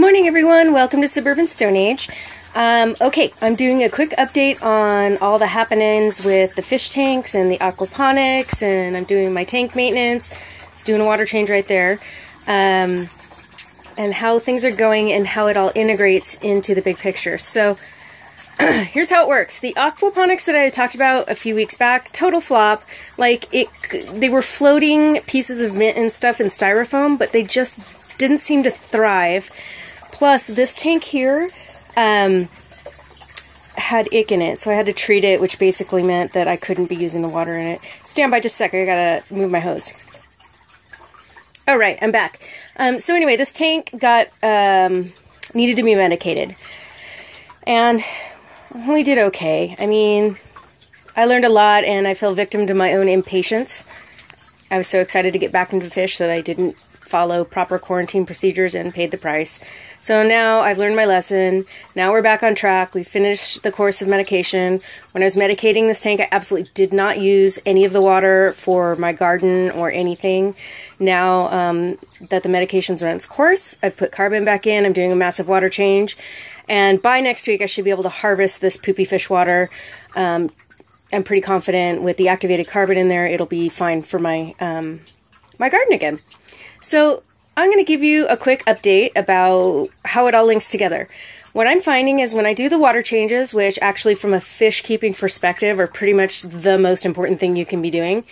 morning, everyone. Welcome to Suburban Stone Age. Okay, I'm doing a quick update on all the happenings with the fish tanks and the aquaponics, and I'm doing my tank maintenance, doing a water change right there, and how things are going and how it all integrates into the big picture. So here's how it works. The aquaponics that I talked about a few weeks back, total flop. Like, they were floating pieces of mint and stuff in styrofoam, but they just didn't seem to thrive. Plus, this tank here had ick in it, so I had to treat it, which basically meant that I couldn't be using the water in it. Stand by just a second, I gotta move my hose. Alright, I'm back. So anyway, this tank got needed to be medicated. And we did okay. I mean, I learned a lot, and I fell victim to my own impatience. I was so excited to get back into fish that I didn't follow proper quarantine procedures and paid the price. So now I've learned my lesson. Now we're back on track. We finished the course of medication. When I was medicating this tank, I absolutely did not use any of the water for my garden or anything. Now that the medication's run its course, I've put carbon back in. I'm doing a massive water change. And by next week, I should be able to harvest this poopy fish water. I'm pretty confident with the activated carbon in there, it'll be fine for my my garden again. So I'm going to give you a quick update about how it all links together. What I'm finding is when I do the water changes, which actually from a fish keeping perspective are pretty much the most important thing you can be doing.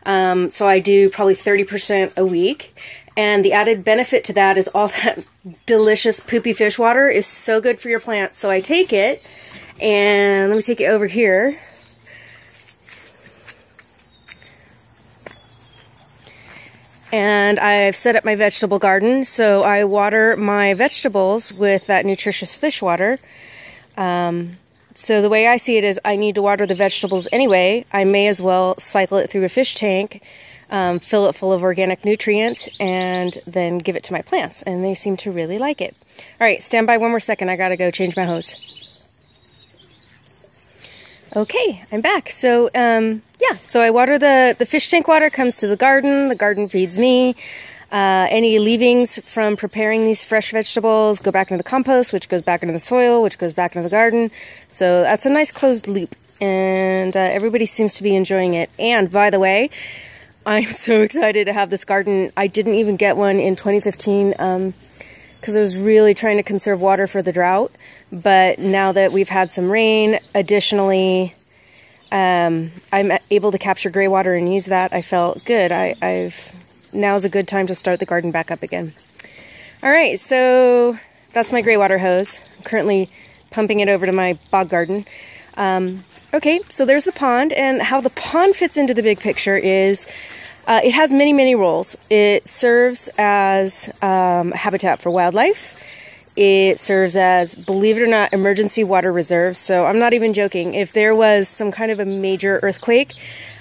So I do probably 30% a week. And the added benefit to that is all that delicious poopy fish water is so good for your plants. So I take it, and let me take it over here. And I've set up my vegetable garden, so I water my vegetables with that nutritious fish water. So the way I see it is I need to water the vegetables anyway. I may as well cycle it through a fish tank, fill it full of organic nutrients, and then give it to my plants. And they seem to really like it. All right, stand by one more second. I gotta go change my hose. Okay, I'm back. So, yeah, so I water the fish tank water comes to the garden feeds me. Any leavings from preparing these fresh vegetables go back into the compost, which goes back into the soil, which goes back into the garden. So that's a nice closed loop, and everybody seems to be enjoying it. And by the way, I'm so excited to have this garden. I didn't even get one in 2015 because I was really trying to conserve water for the drought. But now that we've had some rain, additionally, I'm able to capture Greywater and use that. I felt good. Now's a good time to start the garden back up again. All right, so that's my Greywater hose. I'm currently pumping it over to my bog garden. Okay, so there's the pond, and how the pond fits into the big picture is it has many, many roles. It serves as habitat for wildlife. It serves as, believe it or not, emergency water reserve. So I'm not even joking. If there was some kind of a major earthquake,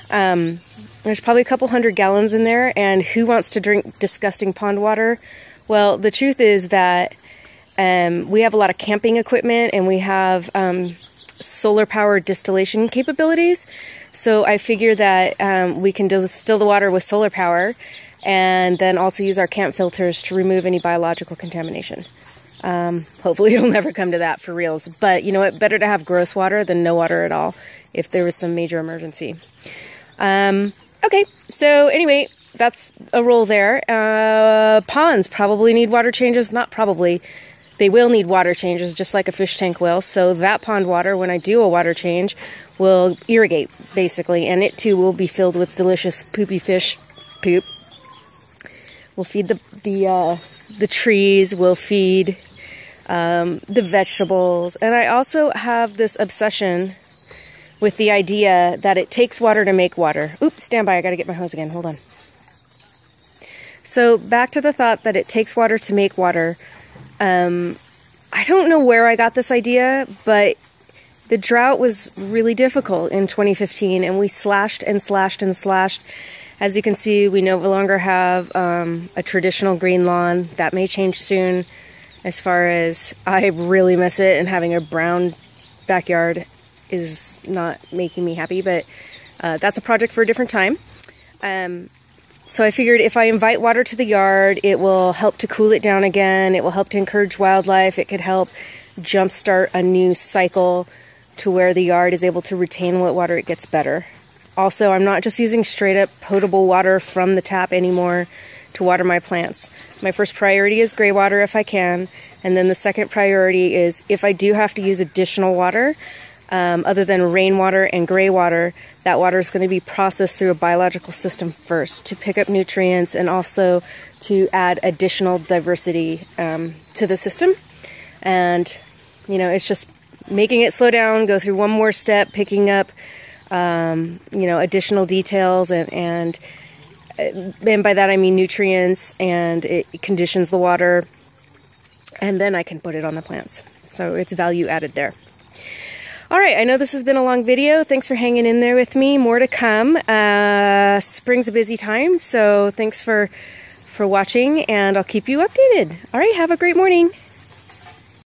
there's probably a couple 100 gallons in there. And who wants to drink disgusting pond water? Well, the truth is that we have a lot of camping equipment, and we have solar power distillation capabilities. So I figure that we can distill the water with solar power, and then also use our camp filters to remove any biological contamination. Hopefully it'll never come to that for reals, but you know what, better to have gross water than no water at all if there was some major emergency. Okay, so anyway, that's a role there. Ponds probably need water changes. Not probably, they will need water changes just like a fish tank will. So that pond water, when I do a water change, will irrigate basically, and it too will be filled with delicious poopy fish poop. We'll feed the trees, we'll feed the vegetables. And I also have this obsession with the idea that it takes water to make water. Oops, stand by, I gotta get my hose again, hold on. So back to the thought that it takes water to make water. I don't know where I got this idea, but the drought was really difficult in 2015, and we slashed and slashed and slashed. As you can see, we no longer have a traditional green lawn. That may change soon. As far as I really miss it, and having a brown backyard is not making me happy, but that's a project for a different time. So I figured if I invite water to the yard, it will help to cool it down again. It will help to encourage wildlife. It could help jumpstart a new cycle to where the yard is able to retain what water it gets better. Also, I'm not just using straight up potable water from the tap anymore to water my plants. My first priority is Greywater if I can, and then the second priority is if I do have to use additional water, other than rainwater and Greywater, that water is going to be processed through a biological system first to pick up nutrients and also to add additional diversity to the system. And, you know, it's just making it slow down, go through one more step, picking up, you know, additional details and by that I mean nutrients, and it conditions the water, and then I can put it on the plants. So it's value added there. All right, I know this has been a long video. Thanks for hanging in there with me. More to come. Spring's a busy time, so thanks for watching, and I'll keep you updated. All right, have a great morning.